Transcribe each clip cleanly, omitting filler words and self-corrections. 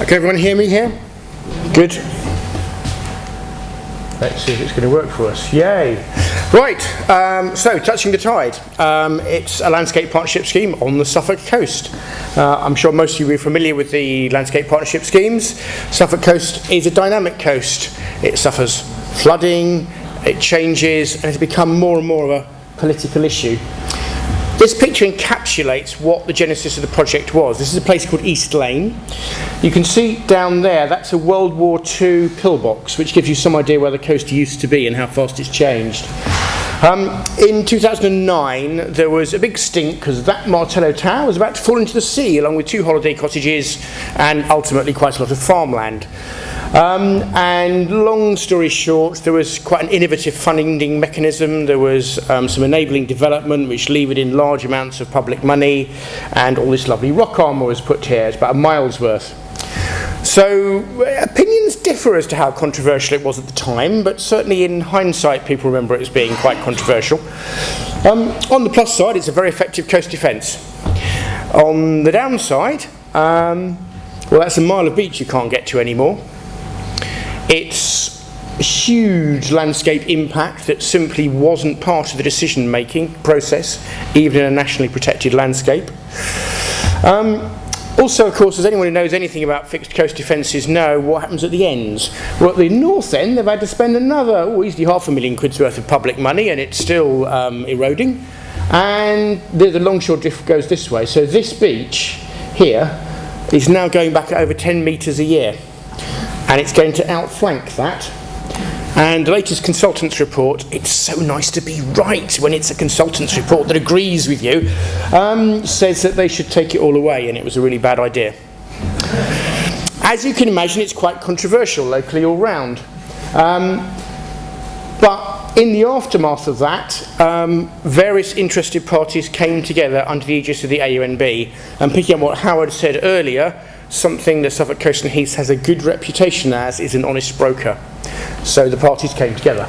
Can everyone hear me here? Good. Let's see if it's going to work for us. Yay. Right, so Touching the Tide. It's a landscape partnership scheme on the Suffolk coast. I'm sure most of you are familiar with the landscape partnership schemes. Suffolk coast is a dynamic coast. It suffers flooding, it changes, and it's become more and more of a political issue. This picture encapsulates what the genesis of the project was. This is a place called East Lane. You can see down there, that's a World War II pillbox, which gives you some idea where the coast used to be and how fast it's changed. In 2009, there was a big stink because that Martello Tower was about to fall into the sea, along with 2 holiday cottages and ultimately quite a lot of farmland. And long story short, there was quite an innovative funding mechanism. There was some enabling development which levered in large amounts of public money, and all this lovely rock armour was put here. It's about a mile's worth. So opinions differ as to how controversial it was at the time, but certainly in hindsight people remember it as being quite controversial. On the plus side, it's a very effective coast defence. On the downside, well, that's a mile of beach you can't get to anymore. It's a huge landscape impact that simply wasn't part of the decision-making process, even in a nationally protected landscape. Also, of course, as anyone who knows anything about fixed coast defences know, what happens at the ends? Well, at the north end, they've had to spend another, easily £500,000 worth of public money, and it's still eroding. And the longshore drift goes this way. So this beach here is now going back at over 10 metres a year. And it's going to outflank that. And the latest consultant's report, it's so nice to be right when it's a consultant's report that agrees with you, says that they should take it all away, and it was a really bad idea. As you can imagine, it's quite controversial locally all round. But in the aftermath of that, various interested parties came together under the aegis of the AUNB, and picking up what Howard said earlier, something that Suffolk Coast and Heaths has a good reputation as is an honest broker. So the parties came together.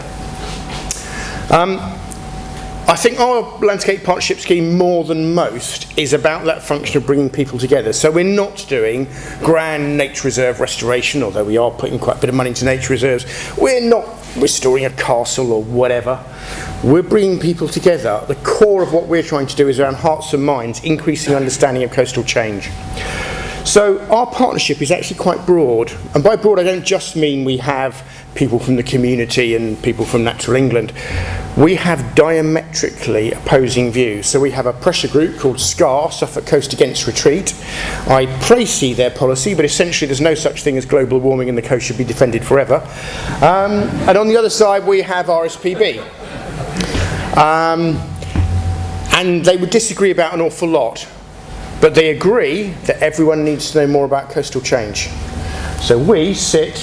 I think our landscape partnership scheme, more than most, is about that function of bringing people together. So we're not doing grand nature reserve restoration, although we are putting quite a bit of money into nature reserves. We're not restoring a castle or whatever. We're bringing people together. The core of what we're trying to do is around hearts and minds, increasing understanding of coastal change. So our partnership is actually quite broad, and by broad I don't just mean we have people from the community and people from Natural England. We have diametrically opposing views. So we have a pressure group called SCAR, Suffolk Coast Against Retreat. I praise their policy, but essentially there's no such thing as global warming and the coast should be defended forever. And on the other side we have RSPB. And they would disagree about an awful lot. But they agree that everyone needs to know more about coastal change. So we sit,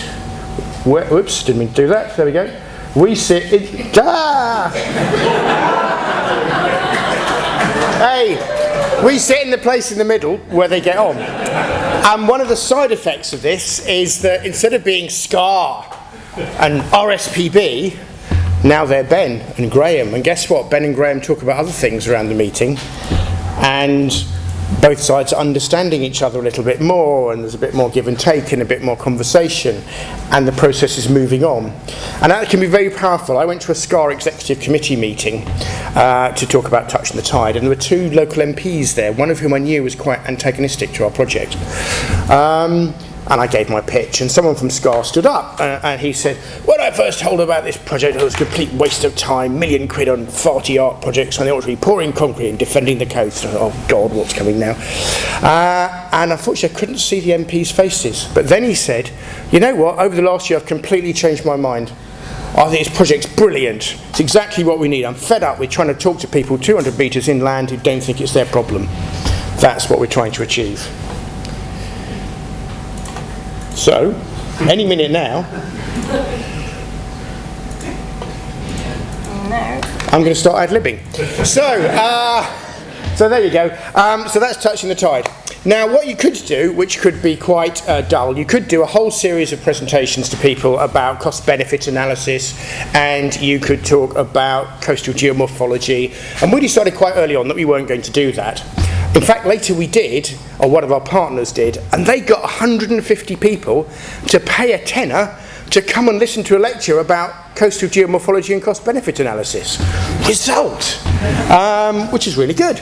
whoops, didn't mean to do that, there we go. We sit in, hey, we sit in the place in the middle where they get on. And one of the side effects of this is that instead of being SCAR and RSPB, now they're Ben and Graham. And guess what? Ben and Graham talk about other things around the meeting. And both sides are understanding each other a little bit more, and there's a bit more give and take and a bit more conversation, and the process is moving on. And that can be very powerful. I went to a SCAR executive committee meeting to talk about Touching the Tide, and there were 2 local MPs there, one of whom I knew was quite antagonistic to our project. And I gave my pitch, and someone from SCAR stood up, and he said, when I first told about this project, it was a complete waste of time, £1 million on farty art projects, when they ought to be pouring concrete and defending the coast. And I thought, oh God, what's coming now? And unfortunately I couldn't see the MPs' faces. But then he said, you know what, over the last year I've completely changed my mind. I think this project's brilliant. It's exactly what we need. I'm fed up with trying to talk to people 200 metres inland who don't think it's their problem. That's what we're trying to achieve. So, any minute now, I'm going to start ad-libbing. So there you go. So that's Touching the Tide. Now, what you could do, which could be quite dull, you could do a whole series of presentations to people about cost-benefit analysis, and you could talk about coastal geomorphology. And we decided quite early on that we weren't going to do that. In fact, later we did, or one of our partners did, and they got 150 people to pay a tenner to come and listen to a lecture about coastal geomorphology and cost-benefit analysis. Result! Which is really good.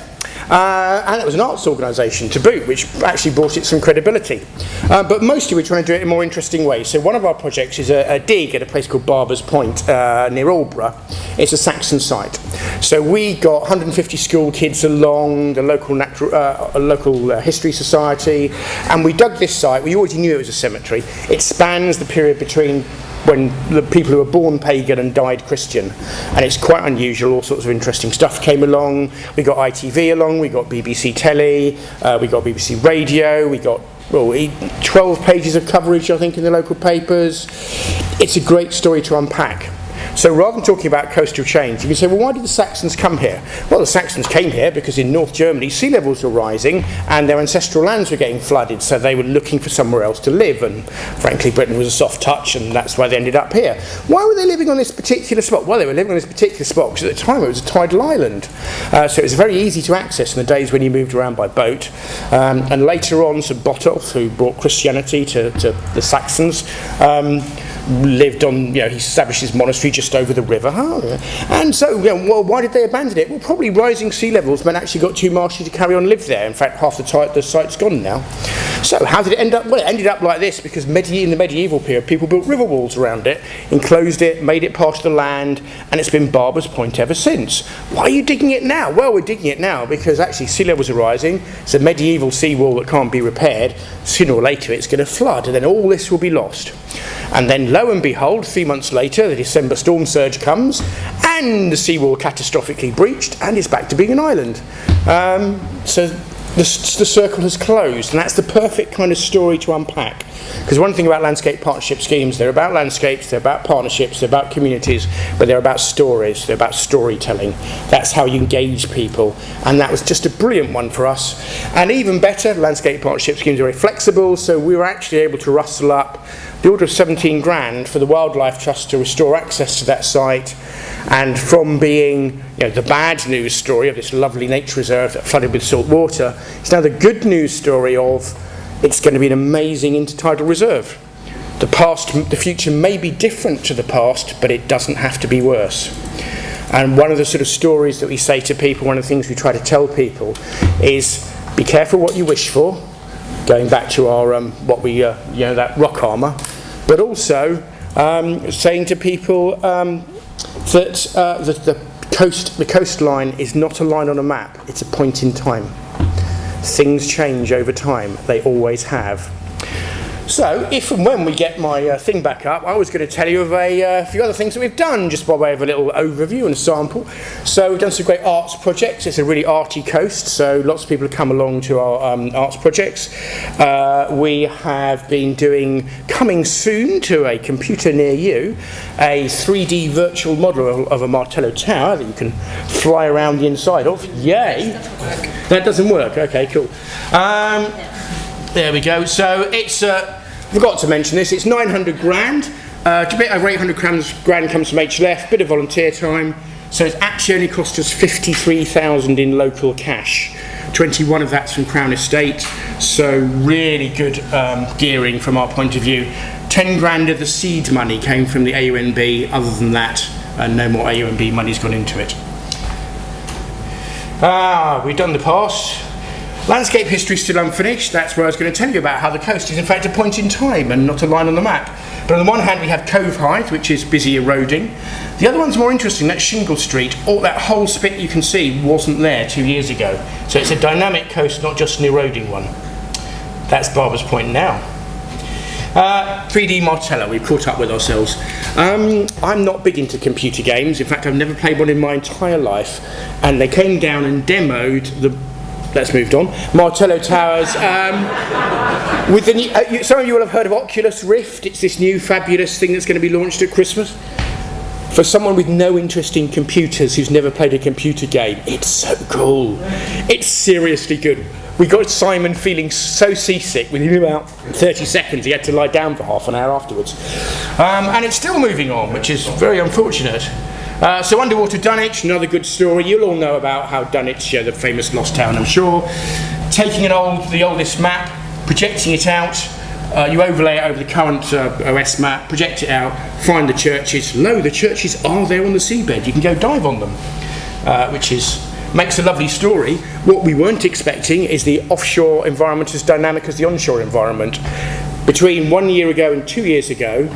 And it was an arts organisation to boot, which actually brought it some credibility. But mostly we're trying to do it in a more interesting way. So one of our projects is a dig at a place called Barber's Point near Aldborough. It's a Saxon site. So we got 150 school kids along, the local history society, and we dug this site. We already knew it was a cemetery. It spans the period between when the people who were born pagan and died Christian, and it's quite unusual. All sorts of interesting stuff came along. We got ITV along, we got BBC Telly, we got BBC Radio, we got 12 pages of coverage, I think, in the local papers. It's a great story to unpack. So rather than talking about coastal change, you can say, well, why did the Saxons come here? Well, the Saxons came here because in North Germany sea levels were rising and their ancestral lands were getting flooded, so they were looking for somewhere else to live, and frankly Britain was a soft touch, and that's why they ended up here. Why were they living on this particular spot? Well, they were living on this particular spot because at the time it was a tidal island, so it was very easy to access in the days when you moved around by boat, and later on Sir Botolph, who brought Christianity to the Saxons, lived on, he established his monastery just over the river. And so, well, why did they abandon it? Well, probably rising sea levels meant actually got too marshy to carry on live there. In fact, half the site's gone now. So how did it end up? Well, it ended up like this because in the medieval period, people built river walls around it, enclosed it, made it part of the land, and it's been Barber's Point ever since. Why are you digging it now? Well, we're digging it now because actually sea levels are rising. It's a medieval seawall that can't be repaired. Sooner or later, it's going to flood, and then all this will be lost. And then, lo and behold, 3 months later, the December storm surge comes, and the seawall catastrophically breached, and it's back to being an island. So the circle has closed, and that's the perfect kind of story to unpack. Because one thing about landscape partnership schemes, they're about landscapes, they're about partnerships, they're about communities, but they're about stories, they're about storytelling. That's how you engage people, and that was just a brilliant one for us. And even better, landscape partnership schemes are very flexible, so we were actually able to rustle up the order of 17 grand for the Wildlife Trust to restore access to that site, and from being the bad news story of this lovely nature reserve that flooded with salt water, it's now the good news story of it's going to be an amazing intertidal reserve. The future may be different to the past, but it doesn't have to be worse. And one of the sort of stories that we say to people, one of the things we try to tell people is be careful what you wish for, going back to our that rock armour, but also saying to people that the coastline is not a line on a map, it's a point in time. Things change over time, they always have. So, if and when we get my thing back up, I was going to tell you of a few other things that we've done, just by way of a little overview and a sample. So, we've done some great arts projects. It's a really arty coast, so lots of people have come along to our arts projects. We have been doing, coming soon to a computer near you, a 3D virtual model of a Martello Tower that you can fly around the inside of. Yay! That doesn't work. Okay, cool. There we go. So it's, forgot to mention this, it's 900 grand. A bit over 800 grand comes from HLF, bit of volunteer time. So it's actually only cost us 53,000 in local cash. 21 of that's from Crown Estate. So really good gearing from our point of view. 10 grand of the seed money came from the AUNB. Other than that, no more AUNB money's gone into it. We've done the past. Landscape history is still unfinished. That's where I was going to tell you about how the coast is in fact a point in time and not a line on the map. But on the one hand we have Cove Height, which is busy eroding. The other one's more interesting, that's Shingle Street. All that whole spit you can see wasn't there 2 years ago. So it's a dynamic coast, not just an eroding one. That's Barber's Point now. 3D Martello, we've caught up with ourselves. I'm not big into computer games. In fact, I've never played one in my entire life. And they came down and demoed the... Let's move on. Martello Towers. With the new, some of you will have heard of Oculus Rift. It's this new fabulous thing that's going to be launched at Christmas. For someone with no interest in computers who's never played a computer game, it's so cool. It's seriously good. We got Simon feeling so seasick within about 30 seconds. He had to lie down for half an hour afterwards. And it's still moving on, which is very unfortunate. So underwater Dunwich, another good story. You'll all know about how Dunwich, the famous lost town, I'm sure. Taking the oldest map, projecting it out. You overlay it over the current OS map, project it out, find the churches. Lo, the churches are there on the seabed. You can go dive on them, which makes a lovely story. What we weren't expecting is the offshore environment as dynamic as the onshore environment. Between 1 year ago and 2 years ago,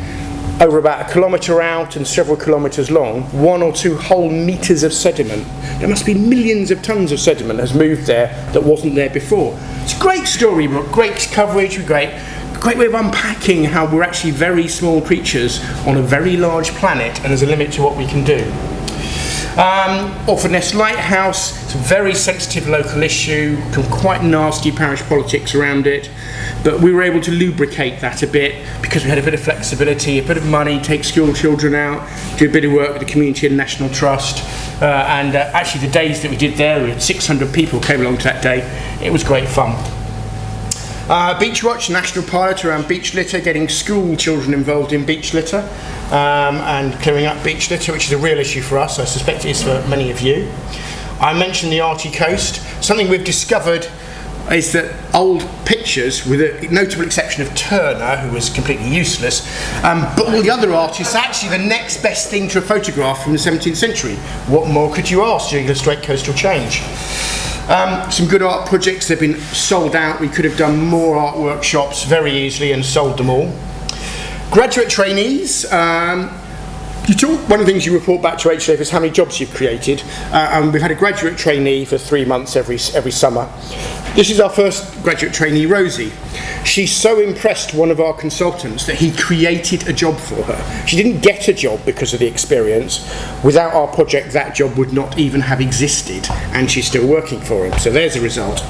over about a kilometre out and several kilometres long, 1 or 2 whole metres of sediment. There must be millions of tonnes of sediment has moved there that wasn't there before. It's a great story, great coverage, great way of unpacking how we're actually very small creatures on a very large planet and there's a limit to what we can do. Orford Ness Lighthouse, it's a very sensitive local issue, quite nasty parish politics around it, but we were able to lubricate that a bit because we had a bit of flexibility, a bit of money, take school children out, do a bit of work with the Community and National Trust, and actually the days that we did there, we had 600 people came along to that day. It was great fun. Beach Watch, national pilot around beach litter, getting school children involved in beach litter and clearing up beach litter, which is a real issue for us. I suspect it is for many of you. I mentioned the Arty coast. Something we've discovered is that old pictures, with a notable exception of Turner, who was completely useless, but all the other artists are actually the next best thing to a photograph from the 17th century. What more could you ask to illustrate coastal change? Some good art projects, they've been sold out. We could have done more art workshops very easily and sold them all. Graduate trainees, one of the things you report back to HLF is how many jobs you've created, and we've had a graduate trainee for 3 months every summer. This is our first graduate trainee, Rosie. She so impressed one of our consultants that he created a job for her. She didn't get a job because of the experience. Without our project, that job would not even have existed, and she's still working for him. So there's a result.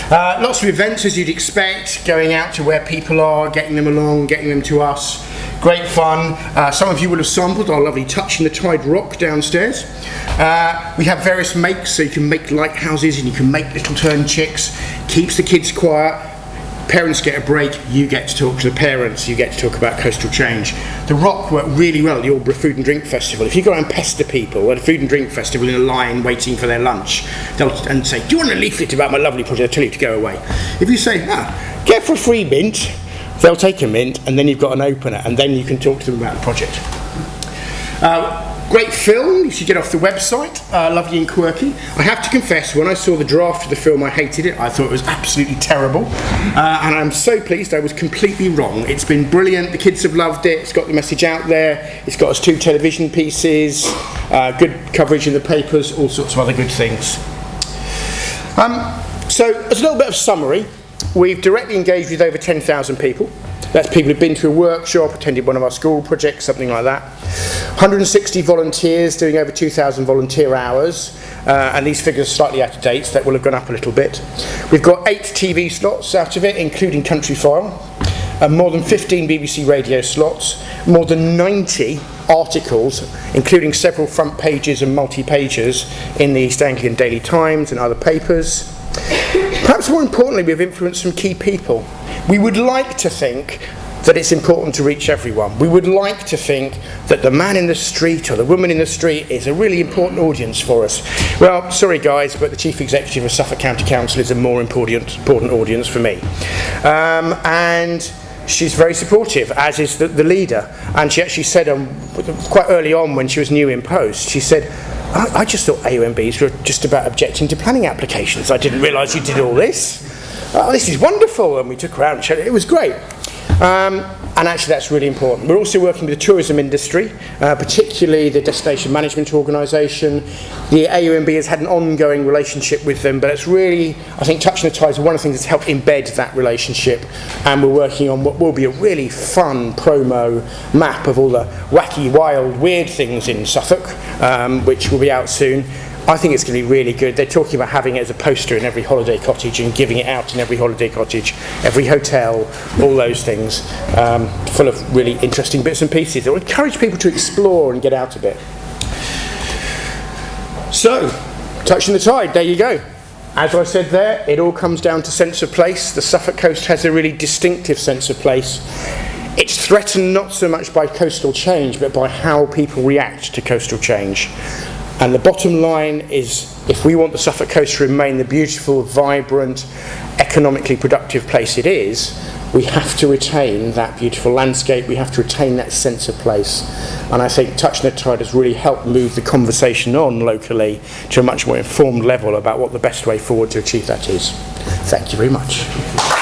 Lots of events, as you'd expect, going out to where people are, getting them along, getting them to us. Great fun. Some of you will have sampled our lovely Touching the Tide rock downstairs. We have various makes, so you can make lighthouses and you can make little turn chicks. Keeps the kids quiet. Parents get a break, you get to talk to the parents, you get to talk about coastal change. The rock worked really well at the Albury Food and Drink Festival. If you go and pester people at a food and drink festival in a line waiting for their lunch, and say, do you want a leaflet about my lovely project? They'll tell you to go away. If you say, get for a free mint, they'll take a mint, and then you've got an opener, and then you can talk to them about the project. Great film, you should get off the website, lovely and quirky. I have to confess, when I saw the draft of the film, I hated it. I thought it was absolutely terrible. And I'm so pleased I was completely wrong. It's been brilliant, the kids have loved it, it's got the message out there, it's got us 2 television pieces, good coverage in the papers, all sorts of other good things. So, as a little bit of summary, we've directly engaged with over 10,000 people. That's people who've been to a workshop, attended one of our school projects, something like that. 160 volunteers doing over 2,000 volunteer hours, and these figures are slightly out of date, so that will have gone up a little bit. We've got 8 TV slots out of it, including Country File, more than 15 BBC radio slots, more than 90 articles, including several front pages and multi-pagers in the East Anglian Daily Times and other papers. Perhaps more importantly, we've influenced some key people. We would like to think that it's important to reach everyone. We would like to think that the man in the street or the woman in the street is a really important audience for us. Well, sorry guys, but the Chief Executive of Suffolk County Council is a more important audience for me. And she's very supportive, as is the leader. And she actually said quite early on when she was new in post, she said, I just thought AOMBs were just about objecting to planning applications. I didn't realise you did all this. This is wonderful, and we took her out and showed it. It was great. And actually that's really important. We're also working with the tourism industry, particularly the Destination Management Organisation. The AUMB has had an ongoing relationship with them, but it's really, I think, Touching the Tides is one of the things that's helped embed that relationship, and we're working on what will be a really fun promo map of all the wacky, wild, weird things in Suffolk, which will be out soon. I think it's going to be really good. They're talking about having it as a poster in every holiday cottage and giving it out in every holiday cottage, every hotel, all those things, full of really interesting bits and pieces. It will encourage people to explore and get out a bit. So, Touching the Tide, there you go. As I said there, it all comes down to sense of place. The Suffolk coast has a really distinctive sense of place. It's threatened not so much by coastal change, but by how people react to coastal change. And the bottom line is, if we want the Suffolk coast to remain the beautiful, vibrant, economically productive place it is, we have to retain that beautiful landscape, we have to retain that sense of place. And I think Touching the Tide has really helped move the conversation on locally to a much more informed level about what the best way forward to achieve that is. Thank you very much.